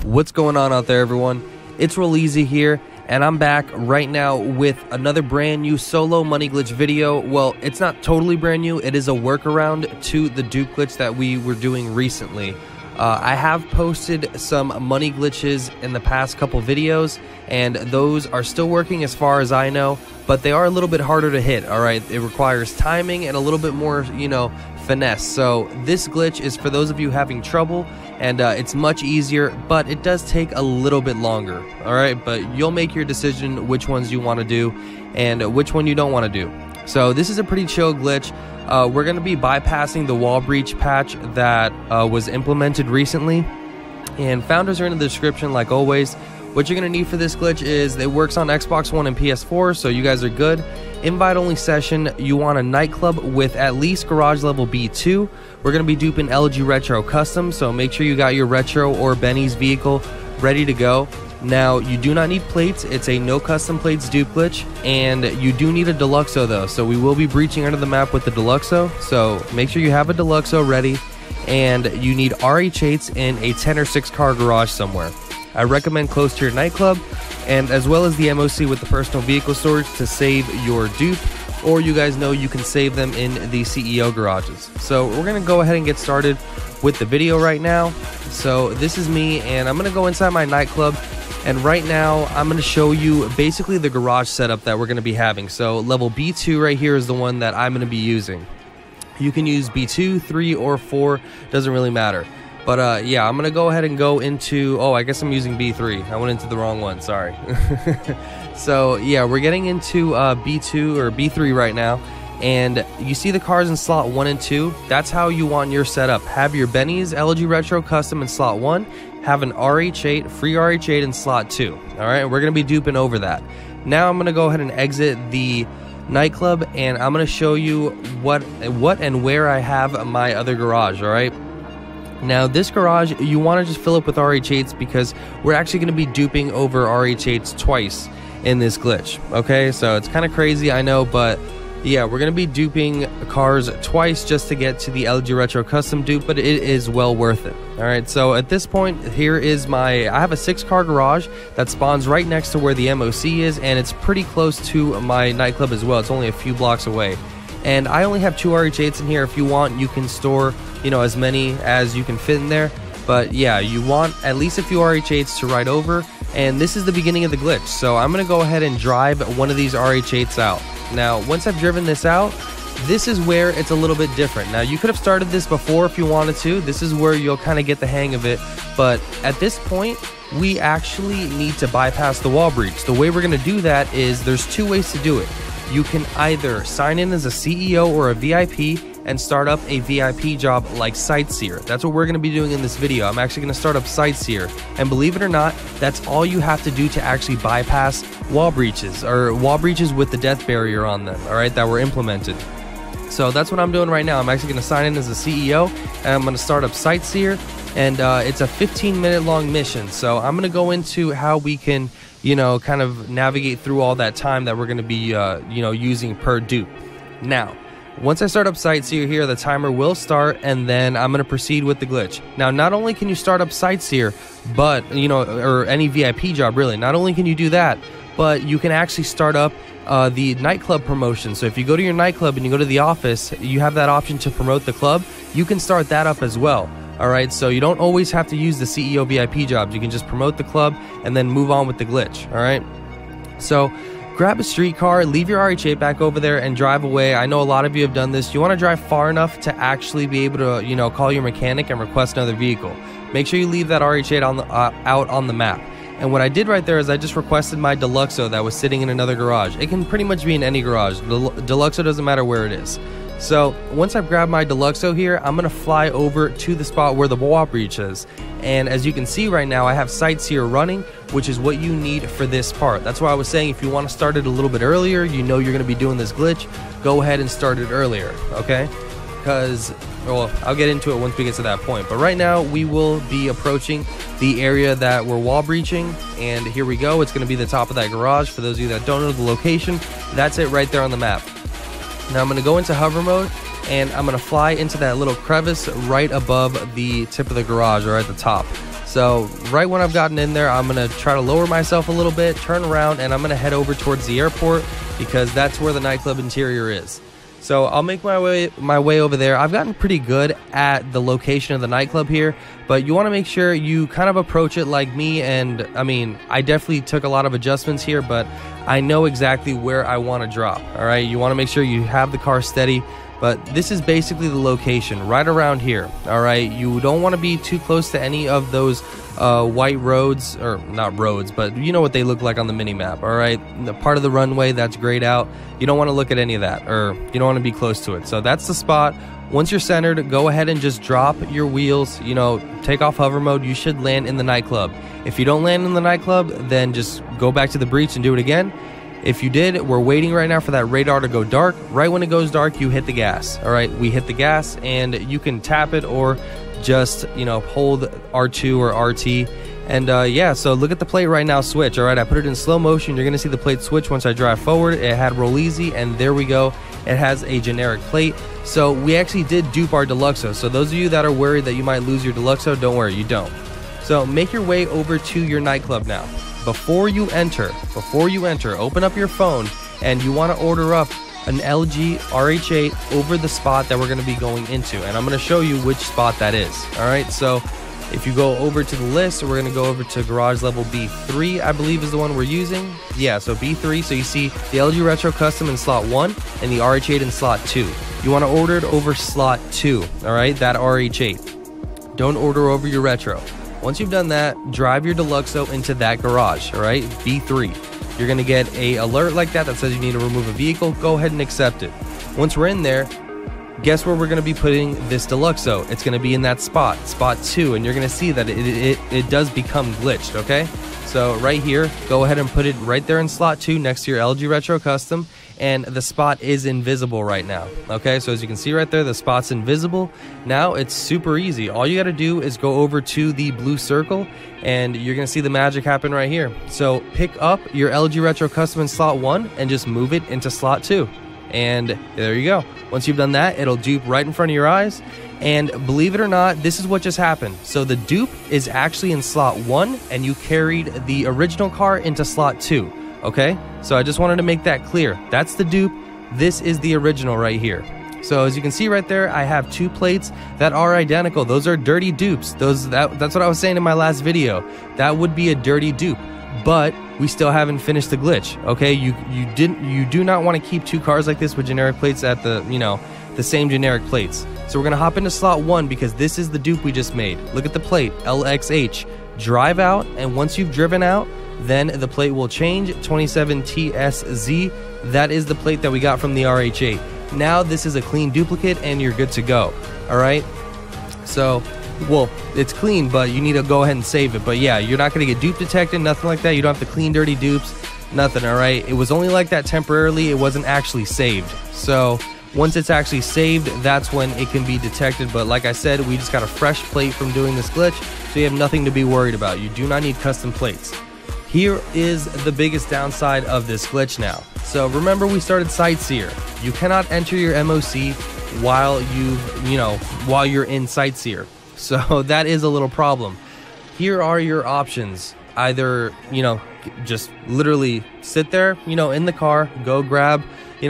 What's going on out there, everyone? It's Real Easy here, and I'm back right now with another brand new solo money glitch video. Well, it's not totally brand new. It is a workaround to the dupe glitch that we were doing recently. I have posted some money glitches in the past couple videos, and those are still working as far as I know, but they are a little bit harder to hit. All right, it requires timing and a little bit more, finesse. So this glitch is for those of you having trouble, and it's much easier, but it does take a little bit longer. All right, but you'll make your decision which ones you want to do and which one you don't want to do. So this is a pretty chill glitch. We're going to be bypassing the wall breach patch that was implemented recently, and founders are in the description like always. What you're going to need for this glitch is it works on Xbox One and PS4, so you guys are good. Invite only session. You want a nightclub with at least garage level B2. We're going to be duping LG Retro Custom, so make sure you got your Retro or Benny's vehicle ready to go. Now, you do not need plates. It's a no custom plates dupe glitch, and you do need a Deluxo though, so we will be breaching under the map with the Deluxo, so make sure you have a Deluxo ready, and you need RH8s in a 10 or 6 car garage somewhere. I recommend close to your nightclub, and as well as the MOC with the personal vehicle storage to save your dupe, or you guys know you can save them in the CEO garages. So we're going to go ahead and get started with the video right now. So this is me, and I'm going to go inside my nightclub, and right now I'm going to show you basically the garage setup that we're going to be having. So level B2 right here is the one that I'm going to be using. You can use B2, 3, or 4, doesn't really matter. But yeah, I'm going to go ahead and go into, I guess I'm using B3. I went into the wrong one, sorry. So yeah, we're getting into B2 or B3 right now. And you see the cars in slot 1 and 2. That's how you want your setup. Have your Benny's LG Retro Custom in slot 1. Have an RH8, free RH8 in slot 2. Alright, we're going to be duping over that. Now I'm going to go ahead and exit the nightclub, and I'm going to show you what and where I have my other garage, alright? Now this garage, you want to just fill up with RH8s because we're actually going to be duping over RH8s twice in this glitch. Okay, so it's kind of crazy, I know, but yeah, we're going to be duping cars twice just to get to the LG Retro Custom dupe, but it is well worth it. Alright, so at this point, here is I have a 6-car garage that spawns right next to where the MOC is, and it's pretty close to my nightclub as well. It's only a few blocks away. And I only have 2 RH8s in here. If you want, you can store, as many as you can fit in there. But yeah, you want at least a few RH8s to ride over. And this is the beginning of the glitch. So I'm going to go ahead and drive one of these RH8s out. Now, once I've driven this out, this is where it's a little bit different. Now, you could have started this before if you wanted to. This is where you'll kind of get the hang of it. But at this point, we actually need to bypass the wall breach. The way we're going to do that is there's 2 ways to do it. You can either sign in as a CEO or a VIP and start up a VIP job like Sightseer. That's what we're going to be doing in this video. I'm actually going to start up Sightseer, and believe it or not, that's all you have to do to actually bypass wall breaches, or wall breaches with the death barrier on them, all right, that were implemented. So that's what I'm doing right now. I'm actually going to sign in as a CEO, and I'm going to start up Sightseer, and it's a 15-minute long mission. So I'm going to go into how we can kind of navigate through all that time that we're going to be, using per dupe. Now, once I start up Sightseer here, the timer will start, and then I'm going to proceed with the glitch. Now, not only can you start up Sightseer, but, or any VIP job, really. Not only can you do that, but you can actually start up the nightclub promotion. So if you go to your nightclub and you go to the office, you have that option to promote the club. You can start that up as well. Alright, so you don't always have to use the CEO VIP jobs. You can just promote the club and then move on with the glitch. Alright, so grab a streetcar, leave your RH8 back over there, and drive away. I know a lot of you have done this. You want to drive far enough to actually be able to, call your mechanic and request another vehicle. Make sure you leave that RH8 out on the map. And what I did right there is I just requested my Deluxo that was sitting in another garage. It can pretty much be in any garage. Deluxo doesn't matter where it is. So once I've grabbed my Deluxo here, I'm going to fly over to the spot where the wall breach is. And as you can see right now, I have Sightseer running, which is what you need for this part. That's why I was saying if you want to start it a little bit earlier, you're going to be doing this glitch, go ahead and start it earlier, okay? Because, well, I'll get into it once we get to that point. But right now, we will be approaching the area that we're wall breaching. And here we go. It's going to be the top of that garage. For those of you that don't know the location, that's it right there on the map. Now I'm going to go into hover mode, and I'm going to fly into that little crevice right above the tip of the garage, or at the top. So right when I've gotten in there, I'm gonna try to lower myself a little bit, turn around, and I'm gonna head over towards the airport because that's where the nightclub interior is. So I'll make my way over there. I've gotten pretty good at the location of the nightclub here, but you want to make sure you kind of approach it like me. And I mean, I definitely took a lot of adjustments here, but I know exactly where I want to drop. All right, you want to make sure you have the car steady, but this is basically the location right around here. All right, you don't want to be too close to any of those white roads, or not roads, but you know what they look like on the mini map. All right, the part of the runway that's grayed out, you don't want to look at any of that, or you don't want to be close to it. So that's the spot. Once you're centered, go ahead and just drop your wheels, you know, take off hover mode. You should land in the nightclub. If you don't land in the nightclub, then just go back to the breach and do it again. If you did, we're waiting right now for that radar to go dark. Right when it goes dark, you hit the gas. All right, we hit the gas, and you can tap it or just, you know, hold R2 or RT. And yeah, so look at the plate right now switch. All right, I put it in slow motion. You're gonna see the plate switch once I drive forward. It had roll easy, and there we go. It has a generic plate. So we actually did dupe our Deluxo. So those of you that are worried that you might lose your Deluxo, don't worry, you don't. So make your way over to your nightclub now. Before you enter, open up your phone, and you want to order up an LG RH8 over the spot that we're going to be going into, and I'm going to show you which spot that is. All right, so if you go over to the list, we're going to go over to garage level B3, I believe is the one we're using. Yeah, so B3. So you see the LG Retro Custom in slot 1 and the RH8 in slot 2. You want to order it over slot 2. All right, that RH8. Don't order over your Retro. Once you've done that, drive your Deluxo into that garage. All right, B3. You're going to get a alert like that says you need to remove a vehicle. Go ahead and accept it. Once we're in there, guess where we're going to be putting this Deluxo? It's going to be in that spot 2, and you're going to see that it does become glitched. Okay, so right here, go ahead and put it right there in slot 2 next to your LG Retro Custom, and the spot is invisible right now. Okay, so as you can see right there, the spot's invisible. Now it's super easy. All you got to do is go over to the blue circle, and you're going to see the magic happen right here. So pick up your LG Retro Custom in slot 1 and just move it into slot 2. And there you go. Once you've done that, it'll dupe right in front of your eyes. And believe it or not, this is what just happened. So the dupe is actually in slot 1, and you carried the original car into slot 2. Okay, so I just wanted to make that clear. That's the dupe. This is the original right here. So as you can see right there, I have 2 plates that are identical. Those are dirty dupes. That's what I was saying in my last video. That would be a dirty dupe. But we still haven't finished the glitch. Okay, you do not want to keep 2 cars like this with generic plates at the, you know, the same generic plates. So we're gonna hop into slot 1 because this is the dupe we just made. Look at the plate, LXH. Drive out, and once you've driven out, then the plate will change. 27TSZ. That is the plate that we got from the RH8. Now this is a clean duplicate, and you're good to go. All right. So, well, it's clean, but you need to go ahead and save it. But yeah, you're not going to get dupe detected, nothing like that. You don't have to clean dirty dupes, nothing. All right. It was only like that temporarily. It wasn't actually saved. So once it's actually saved, that's when it can be detected. But like I said, we just got a fresh plate from doing this glitch, so you have nothing to be worried about. You do not need custom plates. Here is the biggest downside of this glitch now. So remember, we started Sightseer. You cannot enter your MOC while you're in Sightseer. So that is a little problem. Here are your options. Either, just literally sit there, in the car, go grab,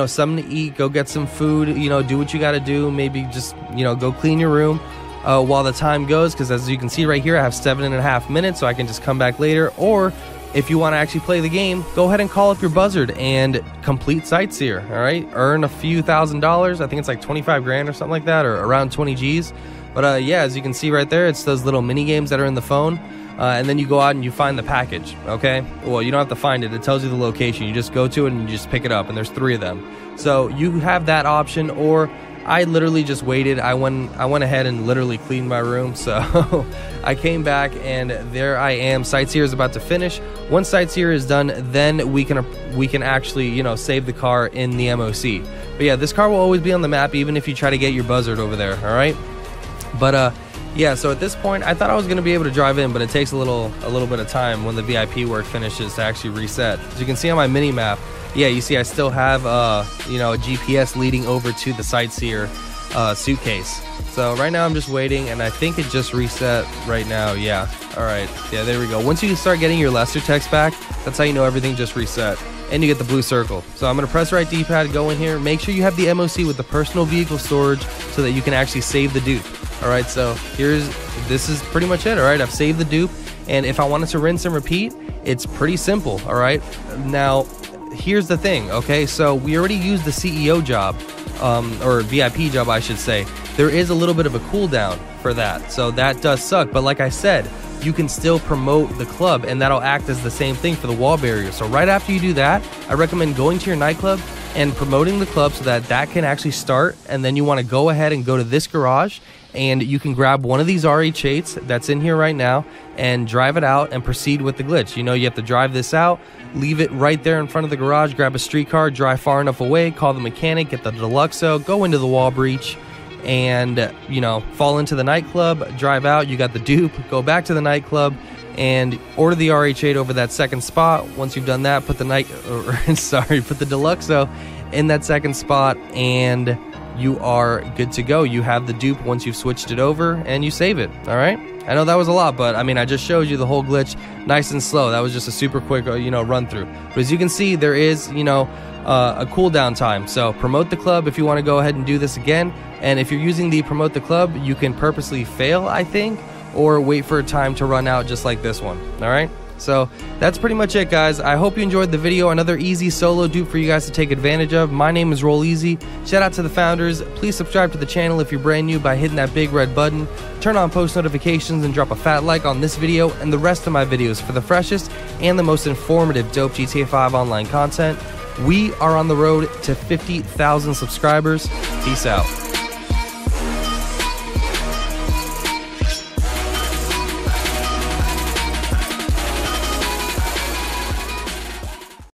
something to eat, go get some food, do what you got to do. Maybe just, go clean your room while the time goes. Because as you can see right here, I have 7.5 minutes, so I can just come back later. Or if you want to actually play the game, go ahead and call up your buzzard and complete Sightseer. All right, earn a few $1,000s. I think it's like 25 grand or something like that, or around 20 G's. But yeah, as you can see right there, it's those little mini games that are in the phone. And then you go out and you find the package. Okay, well, you don't have to find it. It tells you the location. You just go to it and you just pick it up, and there's 3 of them. So you have that option. Or I literally just waited. I went ahead and literally cleaned my room. So I came back, and there I am. Sightseer is about to finish. Once Sightseer is done, then we can actually save the car in the MOC. But yeah, this car will always be on the map, even if you try to get your buzzard over there. All right. But yeah, so at this point, I thought I was going to be able to drive in, but it takes a little bit of time when the VIP work finishes to actually reset. As you can see on my mini map, yeah, you see I still have a GPS leading over to the Sightseer suitcase. So right now I'm just waiting, and I think it just reset right now. Yeah, all right, yeah, there we go. Once you start getting your Lester text back, that's how you know everything just reset, and you get the blue circle. So I'm gonna press right D-pad, go in here, make sure you have the MOC with the personal vehicle storage so that you can actually save the dupe. All right, so this is pretty much it. All right, I've saved the dupe, and if I wanted to rinse and repeat, it's pretty simple. All right, now here's the thing. Okay, so we already used the CEO job, or VIP job I should say. There is a little bit of a cooldown for that, so that does suck. But like I said, you can still promote the club, and that'll act as the same thing for the wall barrier. So right after you do that, I recommend going to your nightclub and promoting the club so that that can actually start. And then you want to go ahead and go to this garage, and you can grab one of these RH8s that's in here right now and drive it out and proceed with the glitch. You know, you have to drive this out, leave it right there in front of the garage, grab a streetcar, drive far enough away, call the mechanic, get the Deluxo, go into the wall breach, and you know, fall into the nightclub, drive out, you got the dupe, go back to the nightclub and order the RH8 over that second spot. Once you've done that, put the put the Deluxo in that second spot, and you are good to go. You have the dupe once you've switched it over, and you save it. All right, I know that was a lot, but I mean, I just showed you the whole glitch nice and slow. That was just a super quick run through. But as you can see, there is a cooldown time. So promote the club if you want to go ahead and do this again, and if you're using the promote the club, you can purposely fail, I think, or wait for a time to run out just like this one. All right, so that's pretty much it, guys. I hope you enjoyed the video. Another easy solo dupe for you guys to take advantage of. My name is Roll Easy. Shout out to the founders. Please subscribe to the channel if you're brand new by hitting that big red button. Turn on post notifications and drop a fat like on this video and the rest of my videos for the freshest and the most informative dope GTA 5 online content. We are on the road to 50,000 subscribers. Peace out.